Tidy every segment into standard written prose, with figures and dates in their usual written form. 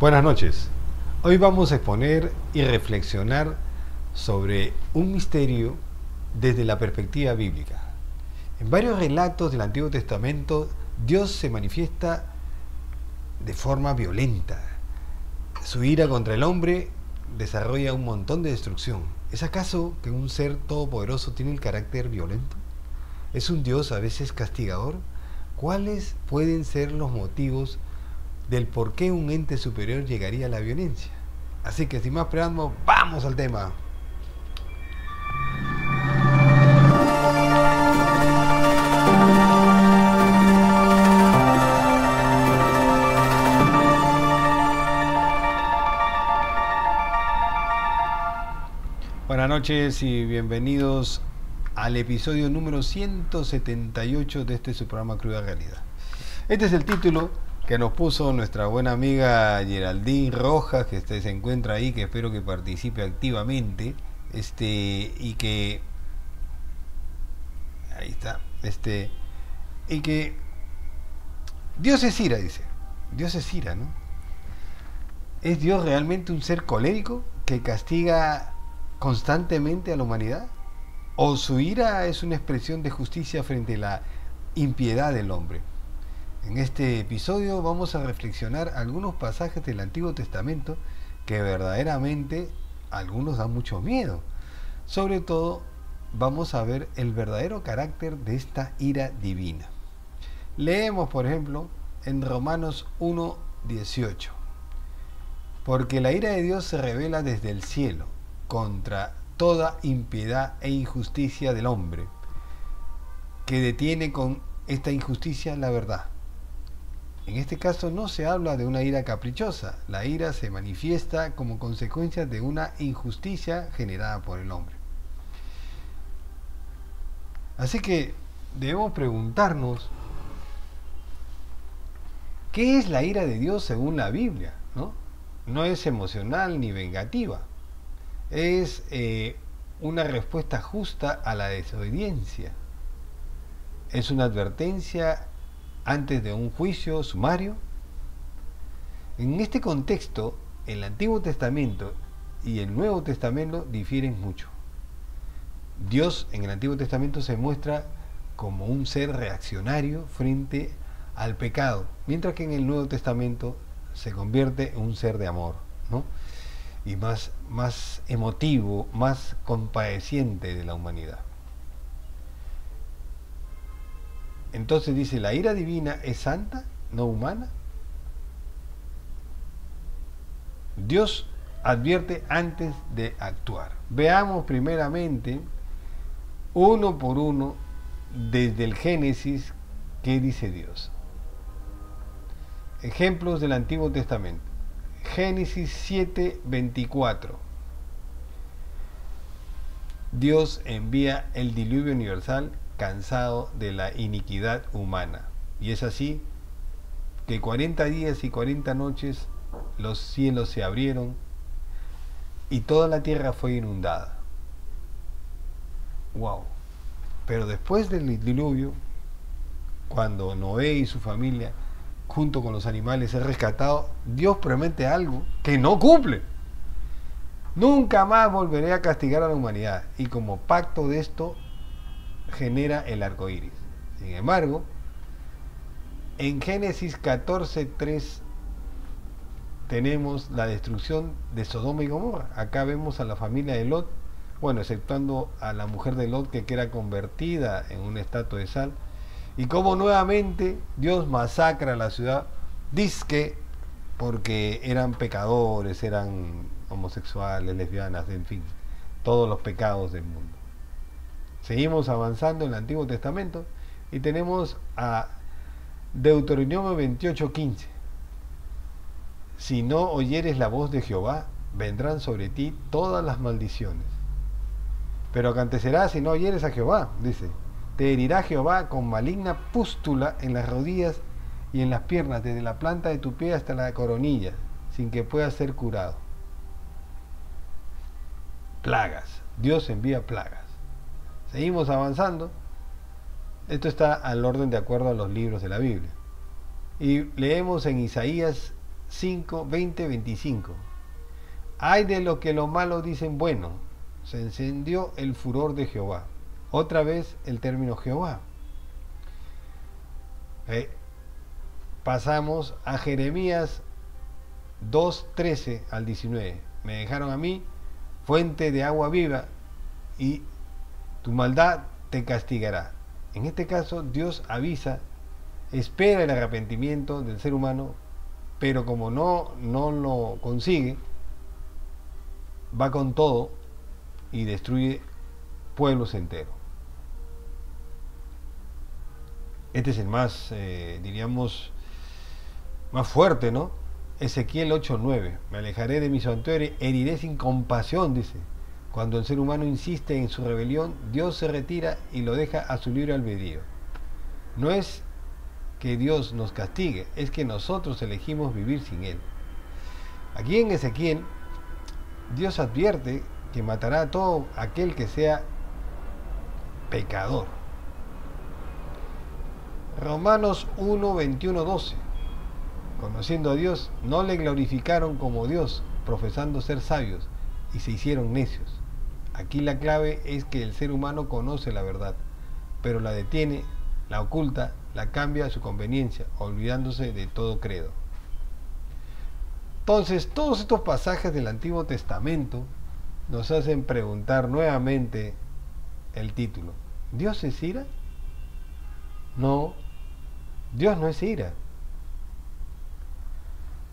Buenas noches. Hoy vamos a exponer y reflexionar sobre un misterio desde la perspectiva bíblica. En varios relatos del Antiguo Testamento, Dios se manifiesta de forma violenta. Su ira contra el hombre desarrolla un montón de destrucción. ¿Es acaso que un ser todopoderoso tiene el carácter violento? ¿Es un Dios a veces castigador? ¿Cuáles pueden ser los motivos del por qué un ente superior llegaría a la violencia? Así que sin más preámbulo, vamos al tema. Buenas noches y bienvenidos al episodio número 178 de este su programa Cruda Realidad. Este es el título que nos puso nuestra buena amiga Geraldine Rojas, que se encuentra ahí, que espero que participe activamente, y que ahí está, y que Dios es ira, dice. Dios es ira, ¿no? ¿Es Dios realmente un ser colérico que castiga constantemente a la humanidad? ¿O su ira es una expresión de justicia frente a la impiedad del hombre? En este episodio vamos a reflexionar algunos pasajes del Antiguo Testamento que verdaderamente algunos dan mucho miedo. Sobre todo vamos a ver el verdadero carácter de esta ira divina. Leemos, por ejemplo, en Romanos 1:18. Porque la ira de Dios se revela desde el cielo contra toda impiedad e injusticia del hombre, que detiene con esta injusticia la verdad. En este caso no se habla de una ira caprichosa. La ira se manifiesta como consecuencia de una injusticia generada por el hombre. Así que debemos preguntarnos, ¿qué es la ira de Dios según la Biblia? No es emocional ni vengativa. Es una respuesta justa a la desobediencia. Es una advertencia antes de un juicio sumario. En este contexto, el Antiguo Testamento y el Nuevo Testamento difieren mucho. Dios en el Antiguo Testamento se muestra como un ser reaccionario frente al pecado, mientras que en el Nuevo Testamento se convierte en un ser de amor, ¿no? Y más emotivo, más compadeciente de la humanidad. Entonces dice, ¿la ira divina es santa, no humana? Dios advierte antes de actuar. Veamos primeramente, uno por uno, desde el Génesis, ¿qué dice Dios? Ejemplos del Antiguo Testamento. Génesis 7:24. Dios envía el diluvio universal cansado de la iniquidad humana. Y es así que 40 días y 40 noches los cielos se abrieron y toda la tierra fue inundada. ¡Wow! Pero después del diluvio, cuando Noé y su familia, junto con los animales, es rescatado, Dios promete algo que no cumple. Nunca más volveré a castigar a la humanidad. Y como pacto de esto, genera el arco iris. Sin embargo, en Génesis 14:3 tenemos la destrucción de Sodoma y Gomorra. Acá vemos a la familia de Lot, bueno, exceptuando a la mujer de Lot que queda convertida en una estatua de sal, y cómo nuevamente Dios masacra a la ciudad, dizque porque eran pecadores, eran homosexuales, lesbianas, en fin, todos los pecados del mundo. Seguimos avanzando en el Antiguo Testamento y tenemos a Deuteronomio 28:15. Si no oyeres la voz de Jehová, vendrán sobre ti todas las maldiciones. Pero acontecerá si no oyeres a Jehová, dice, te herirá Jehová con maligna pústula en las rodillas y en las piernas, desde la planta de tu pie hasta la coronilla, sin que puedas ser curado. Plagas. Dios envía plagas. Seguimos avanzando. Esto está al orden de acuerdo a los libros de la Biblia. Y leemos en Isaías 5, 20, 25. Hay de lo que lo malo dicen bueno, se encendió el furor de Jehová. Otra vez el término Jehová. Eh, Pasamos a Jeremías 2, 13 al 19. Me dejaron a mí fuente de agua viva y tu maldad te castigará. En este caso, Dios avisa, espera el arrepentimiento del ser humano, pero como no lo consigue, va con todo y destruye pueblos enteros. Este es el más, diríamos, más fuerte, ¿no? Ezequiel 8:9. Me alejaré de mi santuario, heriré sin compasión, dice. Cuando el ser humano insiste en su rebelión, Dios se retira y lo deja a su libre albedrío. No es que Dios nos castigue, es que nosotros elegimos vivir sin Él. Aquí en Ezequiel, Dios advierte que matará a todo aquel que sea pecador. Romanos 1, 21, 12. Conociendo a Dios, no le glorificaron como Dios, profesando ser sabios, y se hicieron necios. Aquí la clave es que el ser humano conoce la verdad, pero la detiene, la oculta, la cambia a su conveniencia, olvidándose de todo credo. Entonces, todos estos pasajes del Antiguo Testamento nos hacen preguntar nuevamente el título. ¿Dios es ira? No, Dios no es ira.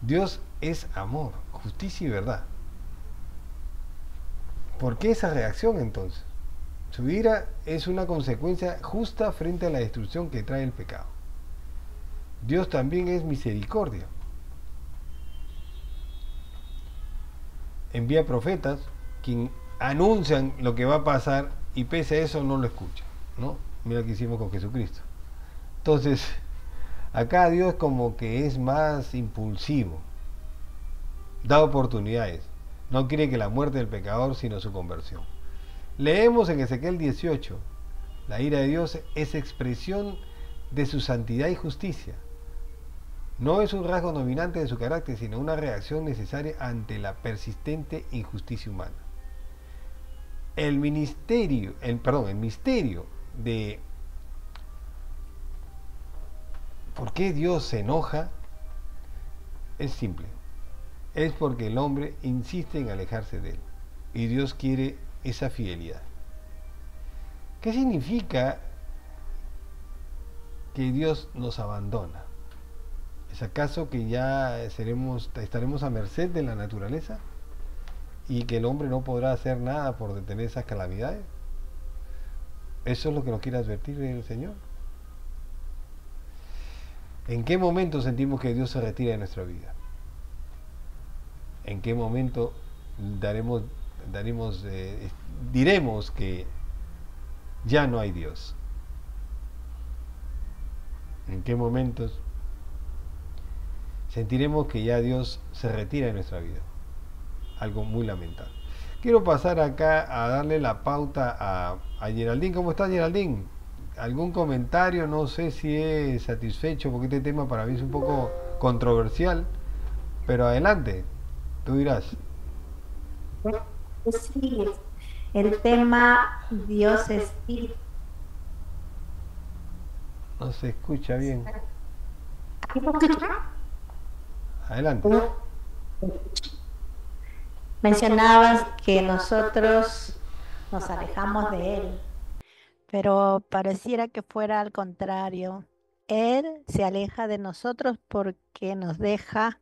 Dios es amor, justicia y verdad. ¿Por qué esa reacción entonces? Su ira es una consecuencia justa frente a la destrucción que trae el pecado. Dios también es misericordia. Envía profetas quien anuncian lo que va a pasar y pese a eso no lo escuchan, ¿no? Mira lo que hicimos con Jesucristo. Entonces, acá Dios como que es más impulsivo, da oportunidades, no quiere que la muerte del pecador sino su conversión. Leemos en Ezequiel 18, la ira de Dios es expresión de su santidad y justicia. No es un rasgo dominante de su carácter, sino una reacción necesaria ante la persistente injusticia humana. El misterio de por qué Dios se enoja es simple. Es porque el hombre insiste en alejarse de él. Y Dios quiere esa fidelidad. ¿Qué significa que Dios nos abandona? ¿Es acaso que ya estaremos a merced de la naturaleza y que el hombre no podrá hacer nada por detener esas calamidades? Eso es lo que nos quiere advertir el Señor. ¿En qué momento sentimos que Dios se retira de nuestra vida? ¿En qué momento diremos que ya no hay Dios? ¿En qué momentos sentiremos que ya Dios se retira de nuestra vida? Algo muy lamentable. Quiero pasar acá a darle la pauta a Geraldine. ¿Cómo estás, Geraldine? ¿Algún comentario? No sé si es satisfecho porque este tema para mí es un poco controversial, pero adelante, tú dirás. Sí, el tema Dios es ira. No se escucha bien. Adelante. Mencionabas que nosotros nos alejamos de Él, pero pareciera que fuera al contrario. Él se aleja de nosotros porque nos deja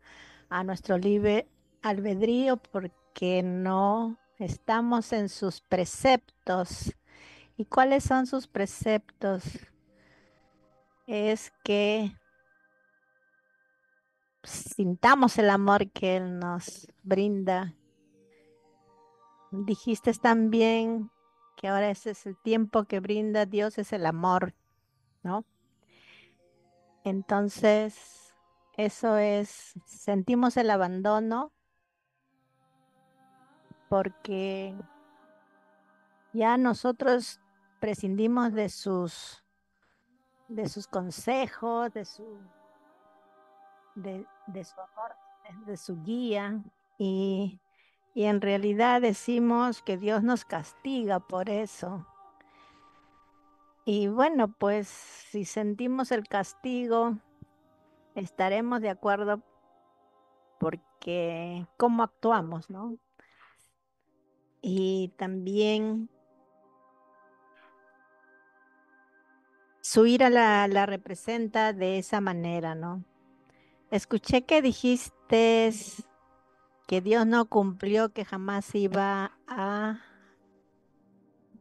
a nuestro libre albedrío, porque no estamos en sus preceptos. ¿Y cuáles son sus preceptos? Es que sintamos el amor que Él nos brinda. Dijiste también que ahora ese es el tiempo que brinda Dios, es el amor, ¿no? Entonces, eso es, sentimos el abandono porque ya nosotros prescindimos de sus consejos, de su amor. de su guía y, y en realidad decimos que Dios nos castiga por eso. Y bueno, pues si sentimos el castigo, estaremos de acuerdo porque cómo actuamos, ¿no? Y también su ira la representa de esa manera, ¿no? Escuché que dijiste que Dios no cumplió, que jamás iba a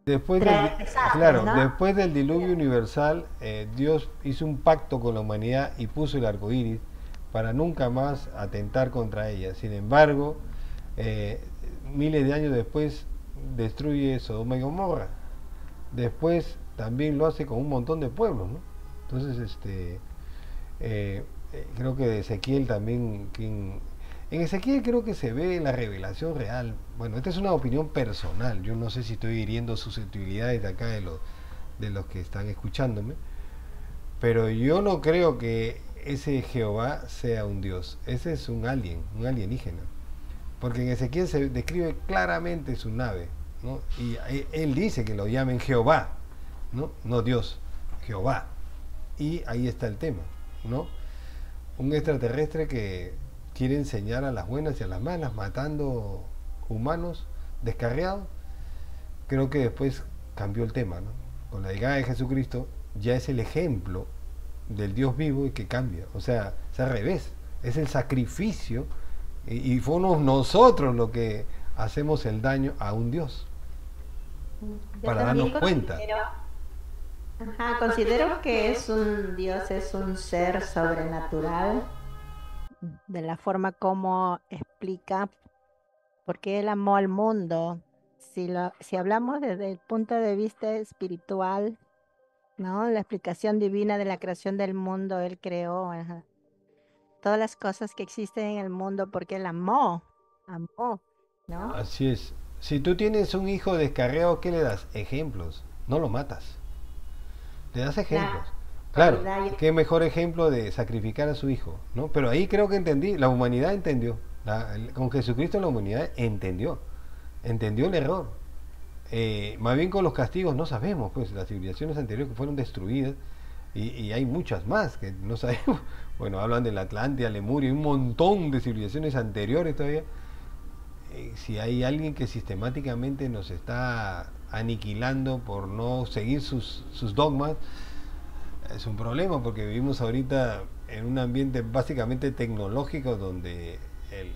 Después traer desastres, claro, ¿no? después del diluvio universal, Dios hizo un pacto con la humanidad y puso el arco iris para nunca más atentar contra ella. Sin embargo, eh, miles de años después destruye Sodoma y Gomorra. Después también lo hace con un montón de pueblos, ¿no? Entonces, creo que de Ezequiel también, en Ezequiel creo que se ve la revelación real. Bueno, esta es una opinión personal, yo no sé si estoy hiriendo susceptibilidades de acá de los que están escuchándome, pero yo no creo que ese Jehová sea un dios, ese es un alien, un alienígena, porque en Ezequiel se describe claramente su nave, ¿no? Y él dice que lo llamen Jehová, ¿no? No Dios, Jehová. Y ahí está el tema, ¿no? Un extraterrestre que quiere enseñar a las buenas y a las malas, matando humanos descarriados. Creo que después cambió el tema, ¿no? Con la llegada de Jesucristo ya es el ejemplo del Dios vivo y que cambia. O sea, es al revés, es el sacrificio y fuimos nosotros los que hacemos el daño a un Dios Yo para darnos también cuenta. considero que es un Dios, es un ser sobrenatural, de la forma como explica por qué Él amó al mundo. Si hablamos desde el punto de vista espiritual, ¿no? La explicación divina de la creación del mundo, Él creó, todas las cosas que existen en el mundo porque Él amó, ¿no? Así es. Si tú tienes un hijo descarriado, ¿qué le das? Ejemplos. No lo matas. Le das ejemplos. La Claro, autoridad qué mejor ejemplo de sacrificar a su hijo, ¿no? Pero ahí creo que entendí, la humanidad entendió. Con Jesucristo la humanidad entendió el error. Más bien con los castigos no sabemos, pues las civilizaciones anteriores que fueron destruidas y hay muchas más que no sabemos. Bueno, hablan de la Atlántida, Lemuria, y un montón de civilizaciones anteriores todavía. Si hay alguien que sistemáticamente nos está aniquilando por no seguir sus dogmas, es un problema porque vivimos ahorita en un ambiente básicamente tecnológico donde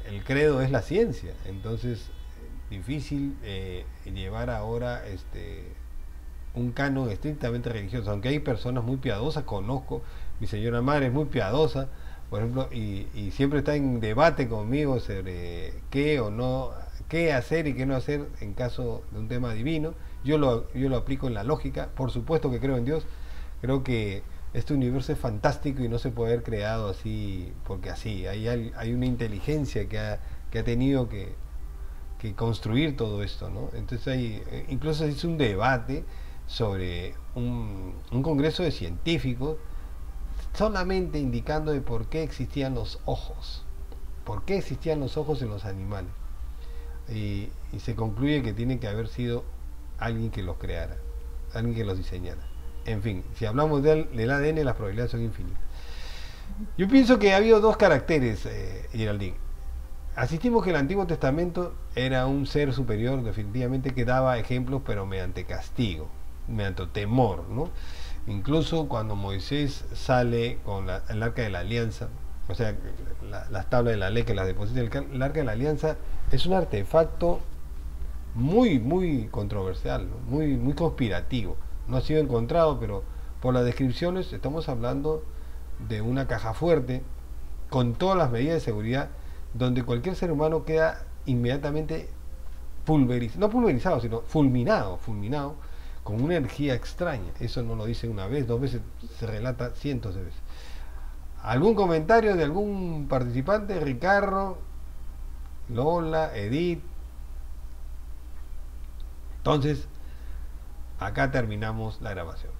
el credo es la ciencia. Entonces, difícil llevar ahora un canon estrictamente religioso, aunque hay personas muy piadosas, conozco, mi señora madre es muy piadosa, por ejemplo, y siempre está en debate conmigo sobre qué o no, qué hacer y qué no hacer en caso de un tema divino. Yo lo aplico en la lógica, por supuesto que creo en Dios, creo que este universo es fantástico y no se puede haber creado así, porque así, hay una inteligencia que ha tenido que construir todo esto, ¿no? Entonces incluso se hizo un debate sobre un congreso de científicos solamente indicando de por qué existían los ojos, por qué existían los ojos en los animales. Y se concluye que tiene que haber sido alguien que los creara, alguien que los diseñara. En fin, si hablamos del ADN, las probabilidades son infinitas. Yo pienso que ha habido dos caracteres, Geraldine. Asistimos que el Antiguo Testamento era un ser superior, definitivamente, que daba ejemplos, pero mediante castigo, mediante temor, ¿no? Incluso cuando Moisés sale con el arca de la alianza, o sea, las tablas de la ley que las deposita el arca de la alianza, es un artefacto muy, muy controversial, ¿no? Muy, muy conspirativo. No ha sido encontrado, pero por las descripciones estamos hablando de una caja fuerte con todas las medidas de seguridad donde cualquier ser humano queda inmediatamente pulverizado, no pulverizado, sino fulminado, con una energía extraña. Eso no lo dice una vez, dos veces, se relata cientos de veces. ¿Algún comentario de algún participante? Ricardo, Lola, Edith. Entonces, acá terminamos la grabación.